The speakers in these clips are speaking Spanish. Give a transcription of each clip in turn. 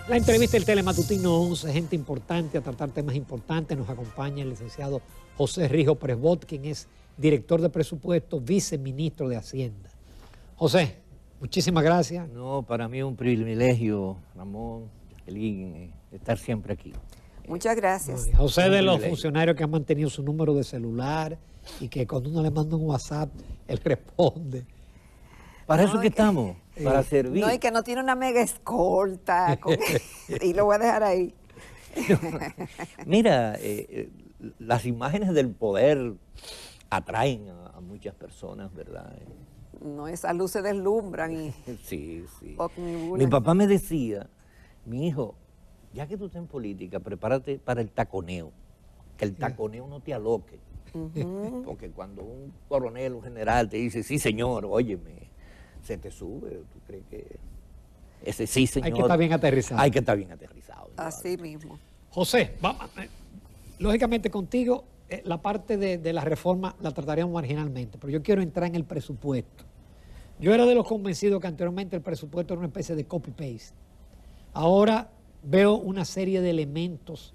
La entrevista del Telematutino 11, gente importante a tratar temas importantes. Nos acompaña el licenciado José Rijo Presbot, quien es director de presupuesto, viceministro de Hacienda. José, muchísimas gracias. No, para mí es un privilegio, Ramón, Jacqueline, estar siempre aquí. Muchas gracias. José de los funcionarios que han mantenido su número de celular y que cuando uno le manda un WhatsApp, él responde. Para eso que estamos, para servir. No, y que no tiene una mega escolta. Y lo voy a dejar ahí. Mira, las imágenes del poder atraen a muchas personas, ¿verdad? No, esas luces deslumbran y... Sí, sí. Omnibulan. Mi papá me decía, mi hijo, ya que tú estás en política, prepárate para el taconeo. Que el taconeo no te aloque. Porque cuando un coronel, un general te dice, sí señor, óyeme, se te sube, tú crees que ese sí señor. Hay que estar bien aterrizado. Hay que estar bien aterrizado. Así mismo. José, lógicamente contigo la parte de la reforma la trataríamos marginalmente, pero yo quiero entrar en el presupuesto. Yo era de los convencidos que anteriormente el presupuesto era una especie de copy-paste. Ahora veo una serie de elementos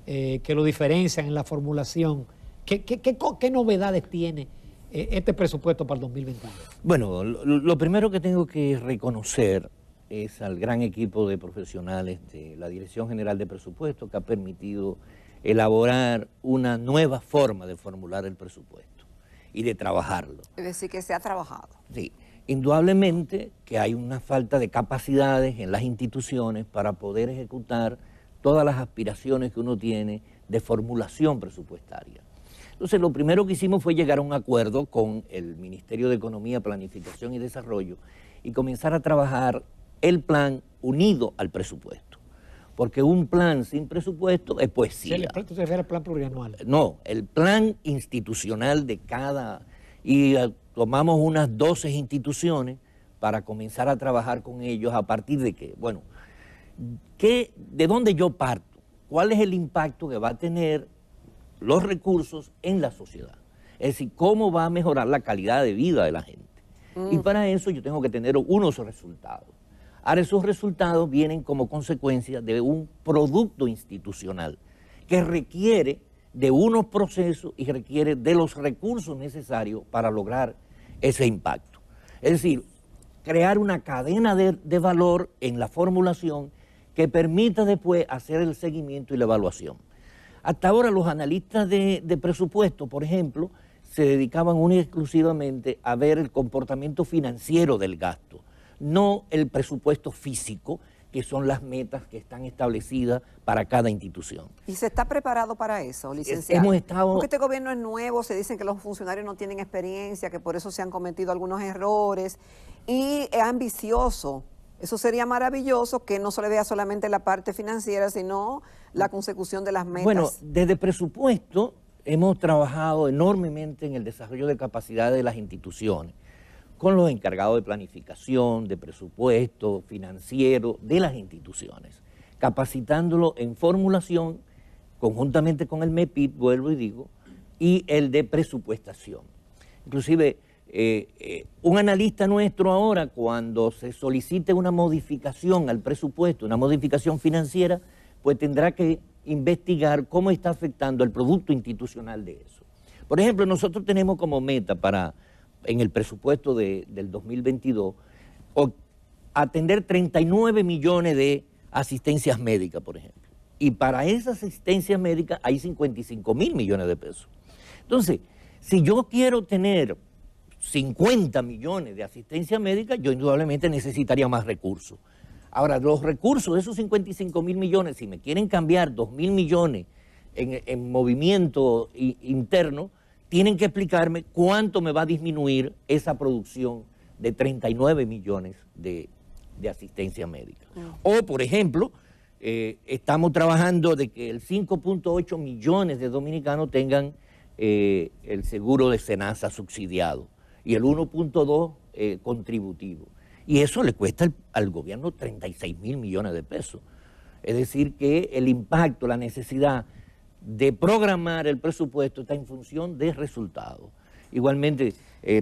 que lo diferencian en la formulación. ¿Qué novedades tiene este presupuesto para el 2021? Bueno, lo primero que tengo que reconocer es al gran equipo de profesionales de la Dirección General de Presupuesto que ha permitido elaborar una nueva forma de formular el presupuesto y de trabajarlo. Es decir, que se ha trabajado. Sí, indudablemente que hay una falta de capacidades en las instituciones para poder ejecutar todas las aspiraciones que uno tiene de formulación presupuestaria. Entonces, lo primero que hicimos fue llegar a un acuerdo con el Ministerio de Economía, Planificación y Desarrollo y comenzar a trabajar el plan unido al presupuesto. Porque un plan sin presupuesto es poesía. ¿Tú te refieres al plan plurianual? No, el plan institucional de cada... Y tomamos unas 12 instituciones para comenzar a trabajar con ellos a partir de qué. Bueno, ¿de dónde yo parto? ¿Cuál es el impacto que va a tener los recursos en la sociedad? Es decir, cómo va a mejorar la calidad de vida de la gente. Y para eso yo tengo que tener unos resultados. Ahora esos resultados vienen como consecuencia de un producto institucional que requiere de unos procesos y requiere de los recursos necesarios para lograr ese impacto. Es decir, crear una cadena de valor en la formulación que permita después hacer el seguimiento y la evaluación. Hasta ahora los analistas de presupuesto, por ejemplo, se dedicaban única y exclusivamente a ver el comportamiento financiero del gasto, no el presupuesto físico, que son las metas que están establecidas para cada institución. ¿Y se está preparado para eso, licenciado? Hemos estado... Porque este gobierno es nuevo, se dicen que los funcionarios no tienen experiencia, que por eso se han cometido algunos errores, y es ambicioso. Eso sería maravilloso, que no se le vea solamente la parte financiera, sino la consecución de las metas. Bueno, desde presupuesto hemos trabajado enormemente en el desarrollo de capacidades de las instituciones, con los encargados de planificación, de presupuesto, financiero, de las instituciones, capacitándolo en formulación, conjuntamente con el MEPIP, vuelvo y digo, y el de presupuestación. Inclusive, un analista nuestro ahora, cuando se solicite una modificación al presupuesto, una modificación financiera, pues tendrá que investigar cómo está afectando el producto institucional de eso. Por ejemplo, nosotros tenemos como meta en el presupuesto del 2022, atender 39 millones de asistencias médicas, por ejemplo. Y para esas asistencias médicas hay 55.000 millones de pesos. Entonces, si yo quiero tener 50 millones de asistencia médica, yo indudablemente necesitaría más recursos. Ahora, los recursos de esos 55.000 millones, si me quieren cambiar 2.000 millones en movimiento interno, tienen que explicarme cuánto me va a disminuir esa producción de 39 millones de asistencia médica. O, por ejemplo, estamos trabajando de que el 5.8 millones de dominicanos tengan el seguro de SENASA subsidiado y el 1.2 contributivo. Y eso le cuesta al gobierno 36.000 millones de pesos. Es decir, que el impacto, la necesidad de programar el presupuesto está en función de resultados. Igualmente,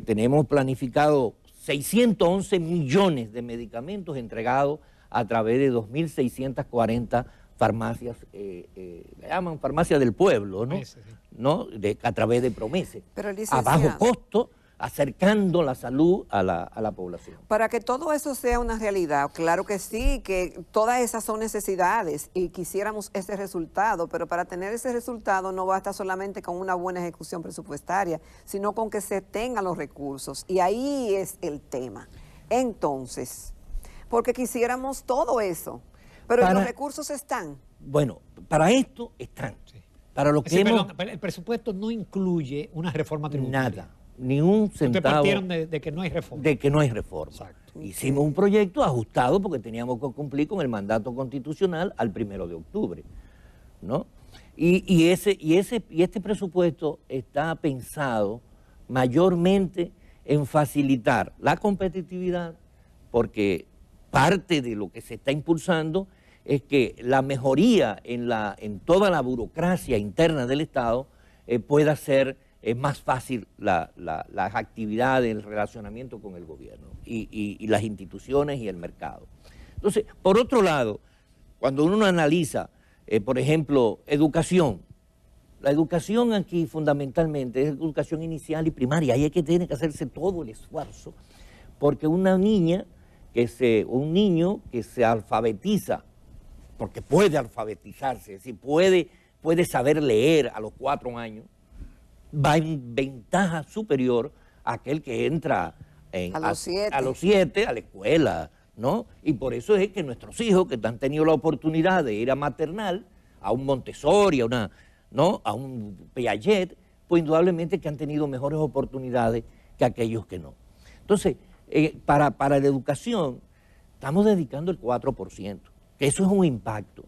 tenemos planificado 611 millones de medicamentos entregados a través de 2.640 farmacias, le llaman farmacias del pueblo, ¿no? Sí. ¿No? A través de Promese, Pero, a licenciado, bajo costo, acercando la salud a la población. para que todo eso sea una realidad, claro que sí, que todas esas son necesidades y quisiéramos ese resultado, pero para tener ese resultado no basta solamente con una buena ejecución presupuestaria, sino con que se tengan los recursos. Y ahí es el tema. Entonces, porque quisiéramos todo eso, pero los recursos están. Bueno, para esto están. Sí. Para lo que hemos... Perdón, el presupuesto no incluye una reforma tributaria. Nada. Ni un centavo. Ustedes partieron de que no hay reforma. De que no hay reforma. Exacto. Hicimos un proyecto ajustado porque teníamos que cumplir con el mandato constitucional al 1 de octubre, ¿no? Y este presupuesto está pensado mayormente en facilitar la competitividad, porque parte de lo que se está impulsando es que la mejoría en toda la burocracia interna del Estado pueda ser más fácil las actividades, el relacionamiento con el gobierno y las instituciones y el mercado. Entonces, por otro lado, cuando uno analiza, por ejemplo, educación, la educación aquí fundamentalmente es educación inicial y primaria, ahí es que tiene que hacerse todo el esfuerzo, porque una niña, un niño que se alfabetiza, porque puede alfabetizarse, es decir, puede saber leer a los 4 años, va en ventaja superior a aquel que entra A los 7. a los 7 a la escuela, ¿no? Y por eso es que nuestros hijos que han tenido la oportunidad de ir a maternal, a un Montessori, a un Piaget, pues indudablemente que han tenido mejores oportunidades que aquellos que no. Entonces, para la educación, estamos dedicando el 4%, que eso es un impacto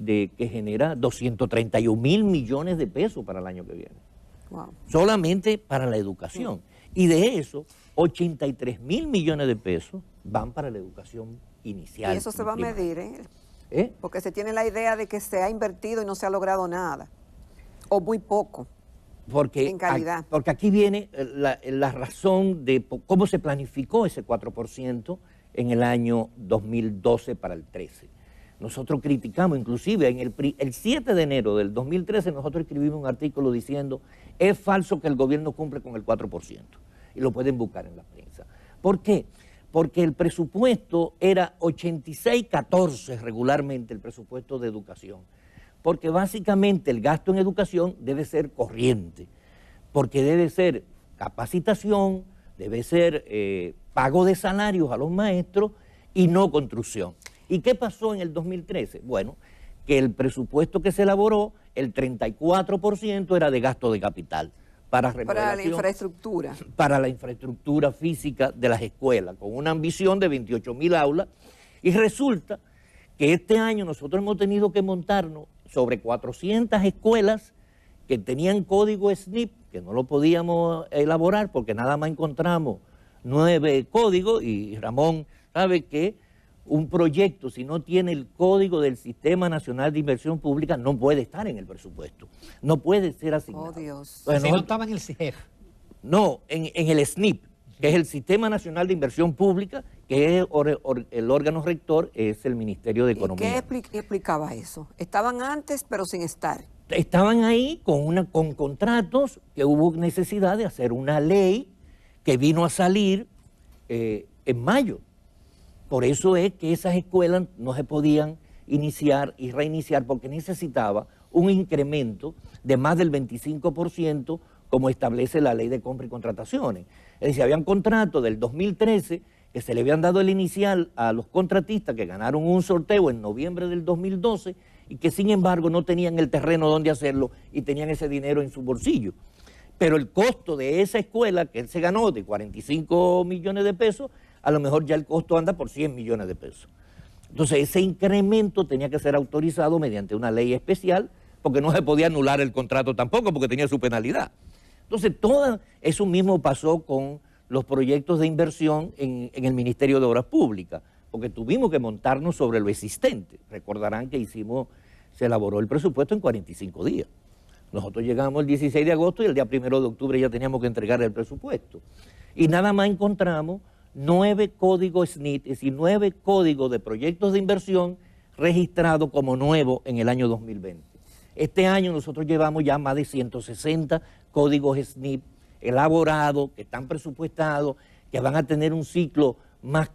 que genera 231.000 millones de pesos para el año que viene. Wow. Solamente para la educación. Y de eso, 83.000 millones de pesos van para la educación inicial. Y eso se va a medir, ¿Eh? Porque se tiene la idea de que se ha invertido y no se ha logrado nada, o muy poco, en calidad. Porque aquí viene la razón de cómo se planificó ese 4% en el año 2012 para el 13. Nosotros criticamos, inclusive el 7 de enero del 2013 nosotros escribimos un artículo diciendo es falso que el gobierno cumple con el 4%. Y lo pueden buscar en la prensa. ¿Por qué? Porque el presupuesto era 86-14 regularmente, el presupuesto de educación. Porque básicamente el gasto en educación debe ser corriente, porque debe ser capacitación, debe ser pago de salarios a los maestros y no construcción. ¿Y qué pasó en el 2013? Bueno, que el presupuesto que se elaboró, el 34% era de gasto de capital para la infraestructura. Para la infraestructura física de las escuelas, con una ambición de 28.000 aulas. Y resulta que este año nosotros hemos tenido que montarnos sobre 400 escuelas que tenían código SNP, que no lo podíamos elaborar porque nada más encontramos 9 códigos, y Ramón sabe que un proyecto, si no tiene el código del Sistema Nacional de Inversión Pública, no puede estar en el presupuesto. No puede ser asignado. Oh, Dios. Entonces, si no estaba en el CIGEF. No, en el SNP, que es el Sistema Nacional de Inversión Pública, que es el órgano rector, es el Ministerio de Economía. ¿Y qué explicaba eso? Estaban antes, pero sin estar. Estaban ahí con contratos, que hubo necesidad de hacer una ley que vino a salir en mayo. Por eso es que esas escuelas no se podían iniciar y reiniciar porque necesitaba un incremento de más del 25% como establece la ley de compra y contrataciones. Es decir, habían contratos del 2013 que se le habían dado el inicial a los contratistas que ganaron un sorteo en noviembre del 2012 y que sin embargo no tenían el terreno donde hacerlo y tenían ese dinero en su bolsillo. Pero el costo de esa escuela que él se ganó de 45 millones de pesos, a lo mejor ya el costo anda por 100 millones de pesos. Entonces ese incremento tenía que ser autorizado mediante una ley especial, porque no se podía anular el contrato tampoco, porque tenía su penalidad. Entonces todo eso mismo pasó con los proyectos de inversión en el Ministerio de Obras Públicas, porque tuvimos que montarnos sobre lo existente. Recordarán que se elaboró el presupuesto en 45 días. Nosotros llegamos el 16 de agosto y el día 1 de octubre ya teníamos que entregar el presupuesto. Y nada más encontramos 9 códigos SNIT, es decir, 9 códigos de proyectos de inversión registrados como nuevos en el año 2020. Este año nosotros llevamos ya más de 160 códigos SNIT elaborados, que están presupuestados, que van a tener un ciclo más,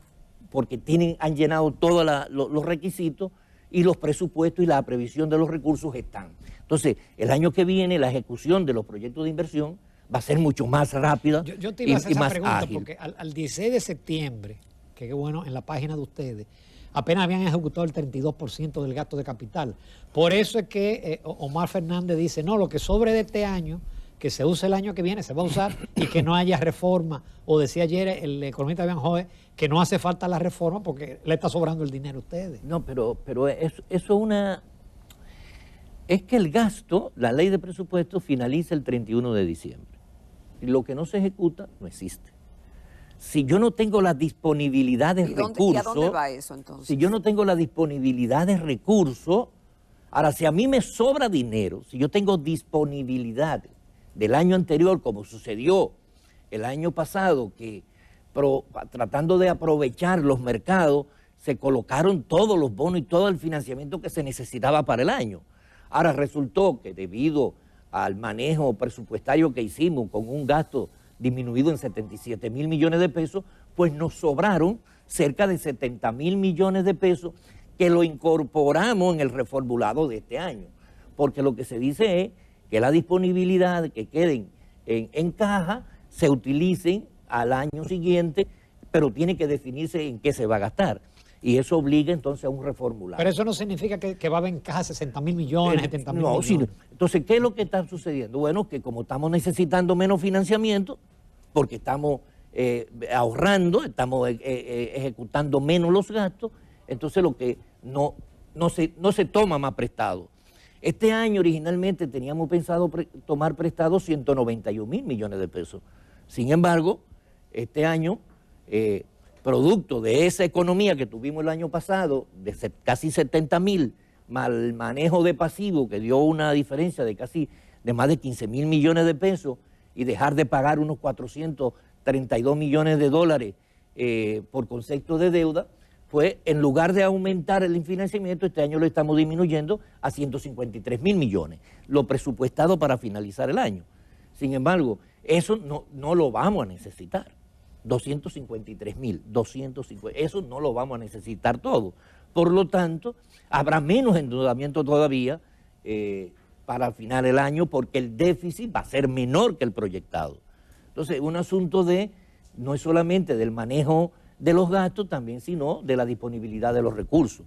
porque han llenado todos los requisitos, y los presupuestos y la previsión de los recursos están. Entonces, el año que viene la ejecución de los proyectos de inversión va a ser mucho más rápida yo te iba a hacer esa más pregunta ágil. porque al 16 de septiembre, que qué bueno, en la página de ustedes, apenas habían ejecutado el 32% del gasto de capital. Por eso es que Omar Fernández dice, no, lo que sobre de este año, que se use el año que viene, se va a usar y que no haya reforma. O decía ayer el economista Bian Joe que no hace falta la reforma porque le está sobrando el dinero a ustedes. No, pero eso es que el gasto, la ley de presupuesto finaliza el 31 de diciembre. Y lo que no se ejecuta no existe. Si yo no tengo la disponibilidad de recursos... ¿Y a dónde va eso entonces? Si yo no tengo la disponibilidad de recursos, ahora si a mí me sobra dinero, si yo tengo disponibilidad del año anterior, como sucedió el año pasado, que tratando de aprovechar los mercados, se colocaron todos los bonos y todo el financiamiento que se necesitaba para el año. Ahora resultó que debido al manejo presupuestario que hicimos con un gasto disminuido en 77.000 millones de pesos, pues nos sobraron cerca de 70.000 millones de pesos que lo incorporamos en el reformulado de este año. Porque lo que se dice es que la disponibilidad que queden en caja se utilicen al año siguiente, pero tiene que definirse en qué se va a gastar. Y eso obliga entonces a un reformulado. Pero eso no significa que va a haber en caja 60.000 millones, 70.000 millones. Sí, entonces, ¿qué es lo que está sucediendo? Bueno, que como estamos necesitando menos financiamiento, porque estamos ahorrando, estamos ejecutando menos los gastos, entonces lo que no se toma más prestado. Este año originalmente teníamos pensado tomar prestado 191.000 millones de pesos. Sin embargo, este año, producto de esa economía que tuvimos el año pasado, de casi 70.000, mal manejo de pasivo, que dio una diferencia de más de 15.000 millones de pesos, y dejar de pagar unos 432 millones de dólares por concepto de deuda, pues en lugar de aumentar el financiamiento, este año lo estamos disminuyendo a 153.000 millones, lo presupuestado para finalizar el año. Sin embargo, eso no lo vamos a necesitar. 253.000, eso no lo vamos a necesitar todo. Por lo tanto, habrá menos endeudamiento todavía para el final del año, porque el déficit va a ser menor que el proyectado. Entonces, un asunto no es solamente del manejo de los gastos, también sino de la disponibilidad de los recursos,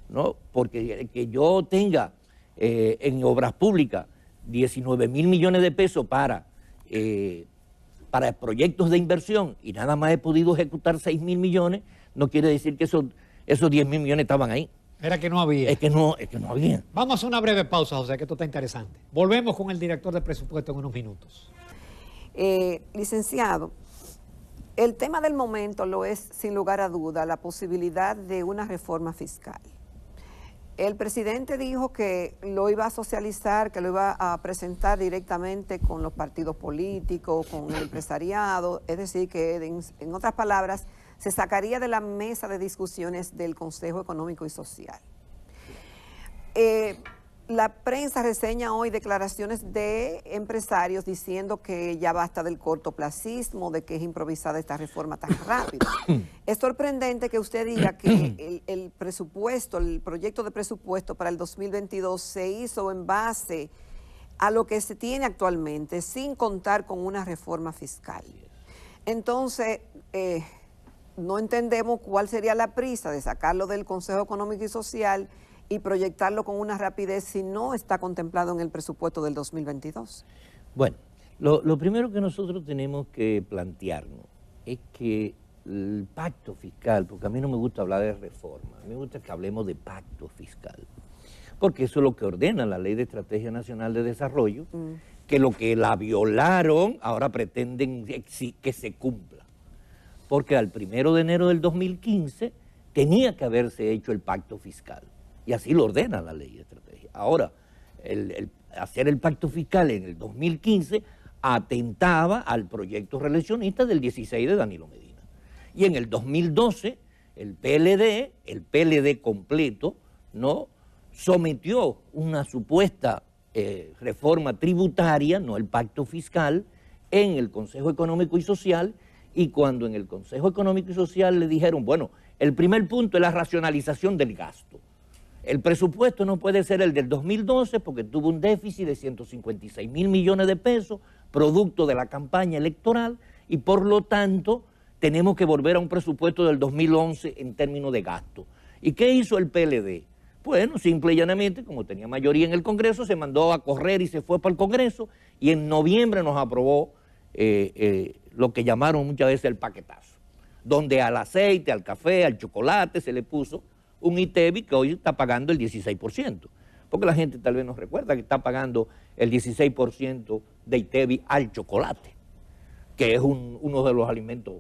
¿no? Porque que yo tenga en obras públicas 19.000 millones de pesos para proyectos de inversión y nada más he podido ejecutar 6.000 millones, no quiere decir que esos 10.000 millones estaban ahí. Era que no había. Es que no había. Vamos a hacer una breve pausa, José, que esto está interesante. Volvemos con el director de presupuesto en unos minutos. Licenciado, el tema del momento lo es, sin lugar a duda, la posibilidad de una reforma fiscal. El presidente dijo que lo iba a socializar, que lo iba a presentar directamente con los partidos políticos, con el empresariado, es decir, que en otras palabras, se sacaría de la mesa de discusiones del Consejo Económico y Social. La prensa reseña hoy declaraciones de empresarios diciendo que ya basta del cortoplacismo, de que es improvisada esta reforma tan rápida. Es sorprendente que usted diga que el presupuesto, el proyecto de presupuesto para el 2022 se hizo en base a lo que se tiene actualmente, sin contar con una reforma fiscal. Entonces, no entendemos cuál sería la prisa de sacarlo del Consejo Económico y Social y proyectarlo con una rapidez si no está contemplado en el presupuesto del 2022. Bueno, lo primero que nosotros tenemos que plantearnos es que el pacto fiscal, porque a mí no me gusta hablar de reforma, a mí me gusta que hablemos de pacto fiscal, porque eso es lo que ordena la Ley de Estrategia Nacional de Desarrollo, que lo que la violaron ahora pretenden que se cumpla, porque al 1 de enero del 2015 tenía que haberse hecho el pacto fiscal. Y así lo ordena la ley de estrategia. Ahora, hacer el pacto fiscal en el 2015 atentaba al proyecto reeleccionista del 16 de Danilo Medina. Y en el 2012, el PLD completo, ¿no?, sometió una supuesta reforma tributaria, no el pacto fiscal, en el Consejo Económico y Social, y cuando en el Consejo Económico y Social le dijeron, bueno, el primer punto es la racionalización del gasto. El presupuesto no puede ser el del 2012 porque tuvo un déficit de 156.000 millones de pesos, producto de la campaña electoral, y por lo tanto tenemos que volver a un presupuesto del 2011 en términos de gasto. ¿Y qué hizo el PLD? Bueno, simple y llanamente, como tenía mayoría en el Congreso, se mandó a correr y se fue para el Congreso, y en noviembre nos aprobó lo que llamaron muchas veces el paquetazo, donde al aceite, al café, al chocolate se le puso un ITEVI que hoy está pagando el 16%, porque la gente tal vez no recuerda que está pagando el 16% de ITEVI al chocolate, que es uno de los alimentos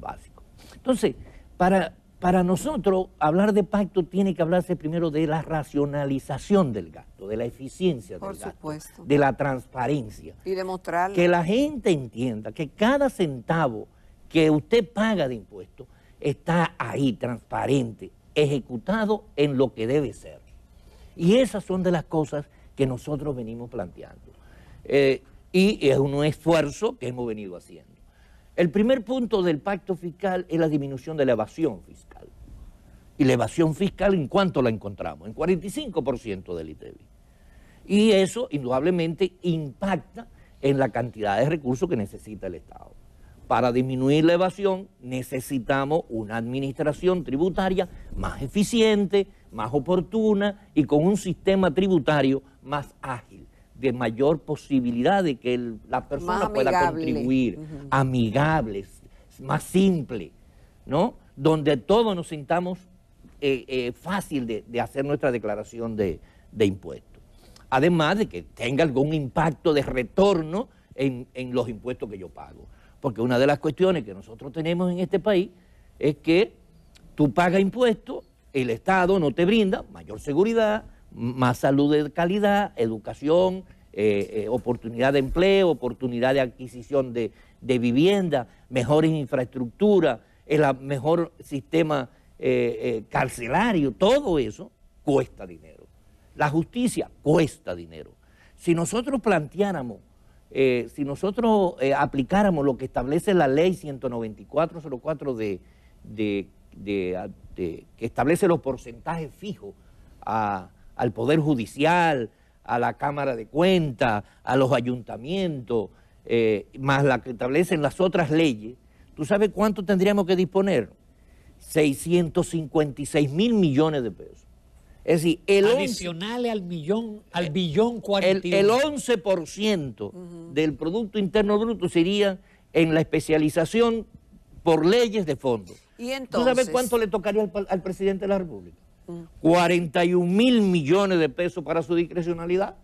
básicos. Entonces, para nosotros hablar de pacto tiene que hablarse primero de la racionalización del gasto, de la eficiencia del gasto, de la transparencia. Y demostrarlo. Que la gente entienda que cada centavo que usted paga de impuestos está ahí, transparente, ejecutado en lo que debe ser. Y esas son de las cosas que nosotros venimos planteando. Y es un esfuerzo que hemos venido haciendo. El primer punto del pacto fiscal es la disminución de la evasión fiscal. Y la evasión fiscal, ¿en cuánto la encontramos? En 45% del ITEVI. Y eso, indudablemente, impacta en la cantidad de recursos que necesita el Estado. Para disminuir la evasión necesitamos una administración tributaria más eficiente, más oportuna y con un sistema tributario más ágil, de mayor posibilidad de que la persona pueda contribuir, amigables, más simple, ¿no? Donde todos nos sintamos fácil de hacer nuestra declaración de impuestos. Además de que tenga algún impacto de retorno en los impuestos que yo pago. Porque una de las cuestiones que nosotros tenemos en este país es que tú pagas impuestos, el Estado no te brinda mayor seguridad, más salud de calidad, educación, oportunidad de empleo, oportunidad de adquisición de vivienda, mejores infraestructura, el mejor sistema carcelario, todo eso cuesta dinero. La justicia cuesta dinero. Si nosotros planteáramos, si nosotros aplicáramos lo que establece la ley 19404 que establece los porcentajes fijos al Poder Judicial, a la Cámara de Cuentas, a los ayuntamientos, más la que establecen las otras leyes, ¿tú sabes cuánto tendríamos que disponer? 656.000 millones de pesos. Es decir, adicionales al billón 41. El 11% del Producto Interno Bruto sería en la especialización por leyes de fondo. ¿Y entonces? ¿Tú sabes cuánto le tocaría al presidente de la República? 41.000 millones de pesos para su discrecionalidad.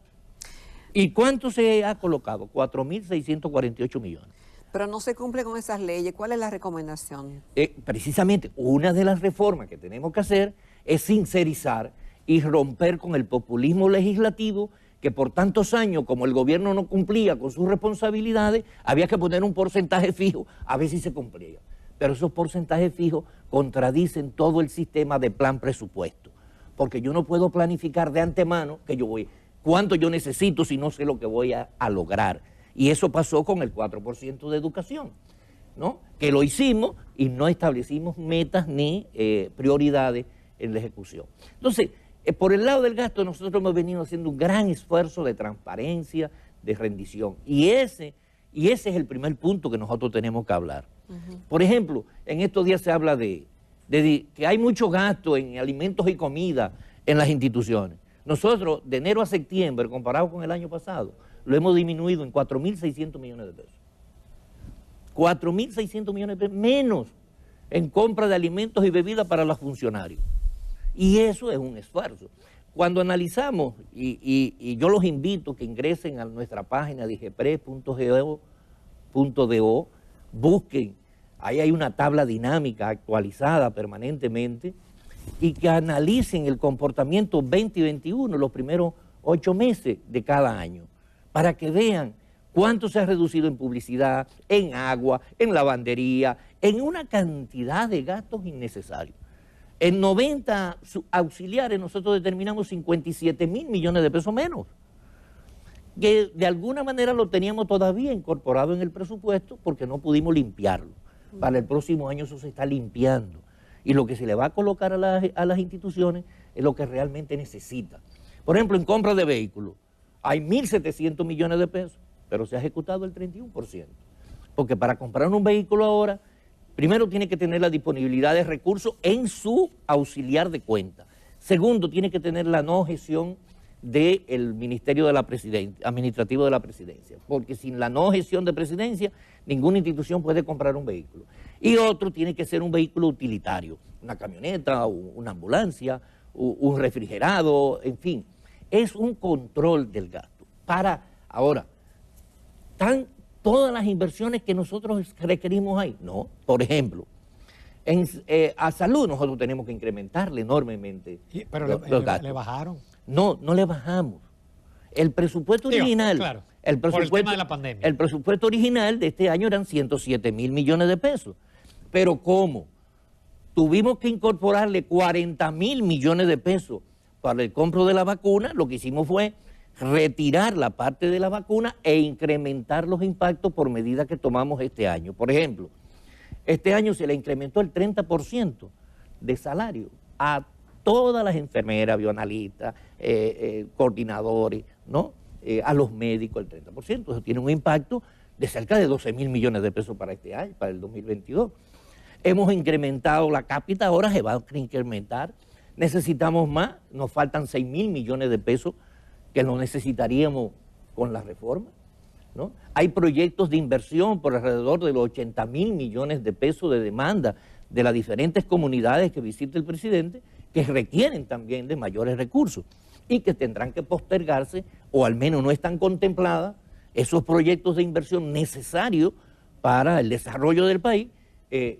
¿Y cuánto se ha colocado? 4.648 millones. Pero no se cumple con esas leyes. ¿Cuál es la recomendación? Precisamente, una de las reformas que tenemos que hacer es sincerizar y romper con el populismo legislativo que por tantos años, como el gobierno no cumplía con sus responsabilidades, había que poner un porcentaje fijo a ver si se cumplía. Pero esos porcentajes fijos contradicen todo el sistema de plan presupuesto, porque yo no puedo planificar de antemano cuánto yo necesito si no sé lo que voy a lograr. Y eso pasó con el 4% de educación, ¿no? Que lo hicimos y no establecimos metas ni prioridades en la ejecución. Entonces, por el lado del gasto nosotros hemos venido haciendo un gran esfuerzo de transparencia, de rendición. Y ese es el primer punto que nosotros tenemos que hablar. Por ejemplo, en estos días se habla de que hay mucho gasto en alimentos y comida en las instituciones. Nosotros, de enero a septiembre, comparado con el año pasado, lo hemos disminuido en 4.600 millones de pesos. 4.600 millones de pesos menos en compra de alimentos y bebidas para los funcionarios. Y eso es un esfuerzo. Cuando analizamos, y yo los invito a que ingresen a nuestra página digepres.go, busquen, ahí hay una tabla dinámica actualizada permanentemente, y que analicen el comportamiento 20 y 21, los primeros 8 meses de cada año, para que vean ¿Cuánto se ha reducido en publicidad, en agua, en lavandería, en una cantidad de gastos innecesarios? En 90 auxiliares nosotros determinamos 57.000 millones de pesos menos, que de alguna manera lo teníamos todavía incorporado en el presupuesto porque no pudimos limpiarlo. Para el próximo año eso se está limpiando. Y lo que se le va a colocar a las instituciones es lo que realmente necesita. Por ejemplo, en compra de vehículos, hay 1.700 millones de pesos, pero se ha ejecutado el 31%. Porque para comprar un vehículo ahora, primero tiene que tener la disponibilidad de recursos en su auxiliar de cuenta. Segundo, tiene que tener la no gestión del Ministerio de la Presidencia, administrativo de la Presidencia, porque sin la no gestión de Presidencia, ninguna institución puede comprar un vehículo. Y otro tiene que ser un vehículo utilitario, una camioneta, una ambulancia, un refrigerado, en fin. Es un control del gasto. Para, ahora, ¿están todas las inversiones que nosotros requerimos ahí? No. Por ejemplo, a salud nosotros tenemos que incrementarle enormemente pero los gastos. le bajaron. No, no le bajamos. El presupuesto original, claro, por el tema de la pandemia. El presupuesto original de este año eran 107.000 millones de pesos. Pero ¿cómo? Tuvimos que incorporarle 40.000 millones de pesos para el compro de la vacuna. Lo que hicimos fue retirar la parte de la vacuna e incrementar los impactos por medida que tomamos este año. Por ejemplo, este año se le incrementó el 30% de salario a todas las enfermeras, bioanalistas, coordinadores, ¿no? A los médicos el 30%. Eso tiene un impacto de cerca de 12.000 millones de pesos para este año, para el 2022. Hemos incrementado la cápita, ahora se va a incrementar. Necesitamos más, nos faltan 6.000 millones de pesos que lo necesitaríamos con la reforma, ¿no? Hay proyectos de inversión por alrededor de los 80.000 millones de pesos de demanda de las diferentes comunidades que visita el presidente, que requieren también de mayores recursos y que tendrán que postergarse, o al menos no están contempladas esos proyectos de inversión necesarios para el desarrollo del país,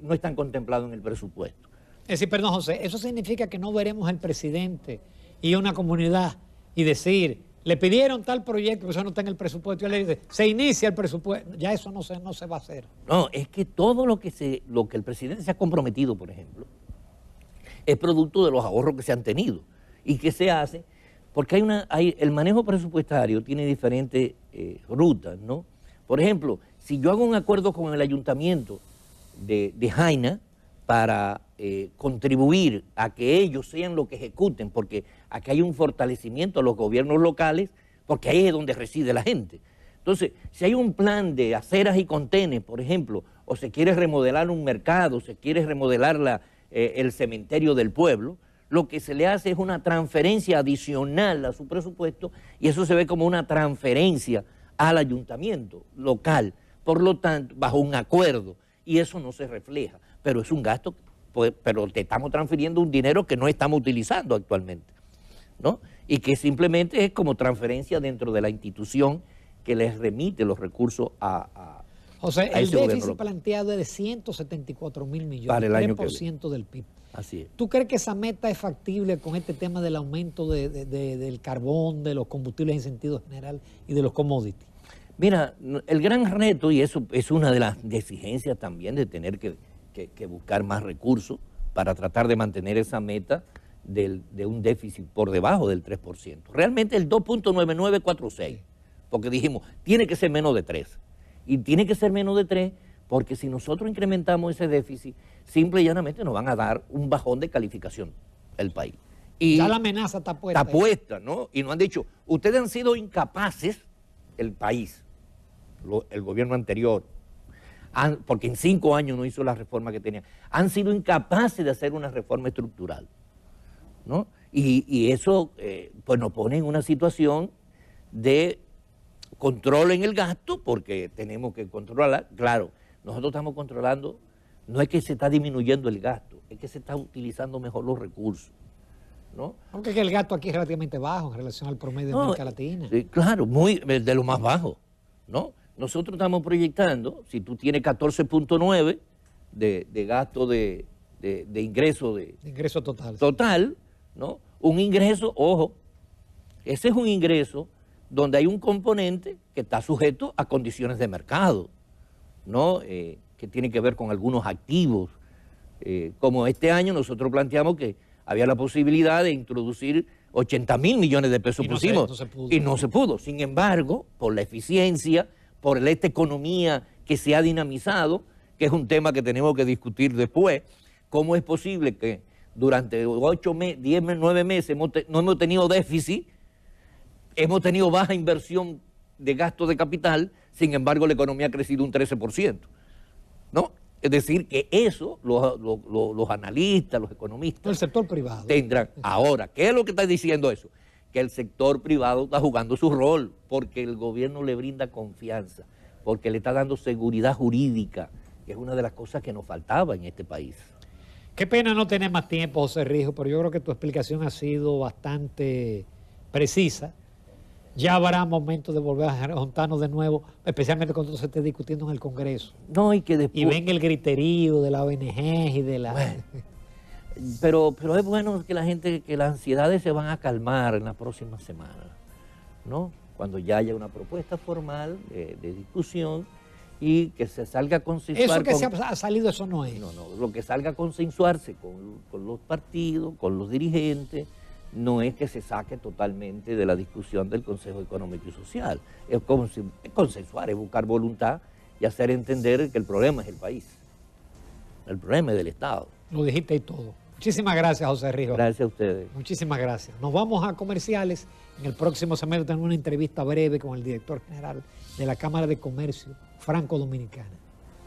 no están contemplados en el presupuesto. Es decir, perdón, José, eso significa que no veremos al presidente y una comunidad y decir, le pidieron tal proyecto, que eso no está en el presupuesto, y él le dice, se inicia el presupuesto, ya eso no se va a hacer. No, es que todo lo que el presidente se ha comprometido, por ejemplo, es producto de los ahorros que se han tenido y que se hace, porque el manejo presupuestario tiene diferentes rutas, ¿no? Por ejemplo, si yo hago un acuerdo con el ayuntamiento de Jaina para contribuir a que ellos sean los que ejecuten, porque aquí hay un fortalecimiento a los gobiernos locales, porque ahí es donde reside la gente. Entonces, si hay un plan de aceras y contenes, por ejemplo, o se quiere remodelar un mercado, se quiere remodelar el cementerio del pueblo, lo que se le hace es una transferencia adicional a su presupuesto y eso se ve como una transferencia al ayuntamiento local, por lo tanto, bajo un acuerdo, y eso no se refleja, pero es un gasto, pero te estamos transfiriendo un dinero que no estamos utilizando actualmente, ¿no? Y que simplemente es como transferencia dentro de la institución que les remite los recursos José, a el ese déficit planteado es de 174.000 millones, para el año 3% del PIB. Así es. ¿Tú crees que esa meta es factible con este tema del aumento del carbón, de los combustibles en sentido general y de los commodities? Mira, el gran reto, y eso es una de las exigencias también de tener que buscar más recursos para tratar de mantener esa meta de un déficit por debajo del 3%. Realmente el 2.9946, porque dijimos, tiene que ser menos de 3. Y tiene que ser menos de 3 porque si nosotros incrementamos ese déficit, simple y llanamente nos van a dar un bajón de calificación el país. Y ya la amenaza está puesta. Está puesta, ¿no? Y nos han dicho, ustedes han sido incapaces, el país, el gobierno anterior, porque en 5 años no hizo la reforma que tenía, han sido incapaces de hacer una reforma estructural, ¿no? Y eso pues nos pone en una situación de control en el gasto, porque tenemos que controlar. Claro, nosotros estamos controlando, no es que se está disminuyendo el gasto, es que se está utilizando mejor los recursos, ¿no? Aunque el gasto aquí es relativamente bajo en relación al promedio de América Latina. Claro, muy de lo más bajo, ¿no? Nosotros estamos proyectando, si tú tienes 14.9 de gasto de ingreso de ingreso total. Total, ¿no? Un ingreso, ojo, ese es un ingreso donde hay un componente que está sujeto a condiciones de mercado, ¿no? Que tiene que ver con algunos activos. Como este año nosotros planteamos que había la posibilidad de introducir 80.000 millones de pesos, y no se pudo. Sin embargo, por la eficiencia, por esta economía que se ha dinamizado, que es un tema que tenemos que discutir después, ¿cómo es posible que durante 9 meses no hemos tenido déficit, hemos tenido baja inversión de gasto de capital, sin embargo la economía ha crecido un 13%? ¿No? Es decir, que eso los analistas, los economistas... El sector privado. Tendrán. Ahora, ¿qué es lo que está diciendo eso? Que el sector privado está jugando su rol, porque el gobierno le brinda confianza, porque le está dando seguridad jurídica, que es una de las cosas que nos faltaba en este país. Qué pena no tener más tiempo, José Rijo, pero yo creo que tu explicación ha sido bastante precisa. Ya habrá momentos de volver a juntarnos de nuevo, especialmente cuando se esté discutiendo en el Congreso. No, y que después... Y ven el griterío de la ONG y de la... Bueno, pero es bueno que que las ansiedades se van a calmar en las próximas semanas, ¿no? Cuando ya haya una propuesta formal de discusión y que se salga a consensuar... Eso que se ha salido, eso no es. No, lo que salga a consensuarse con los partidos, con los dirigentes, no es que se saque totalmente de la discusión del Consejo Económico y Social. Es consensuar, es buscar voluntad y hacer entender que el problema es el país. El problema es del Estado. Lo dijiste y todo. Muchísimas gracias, José Rijo. Gracias a ustedes. Muchísimas gracias. Nos vamos a comerciales. En el próximo segmento tenemos una entrevista breve con el director general de la Cámara de Comercio Franco-Dominicana.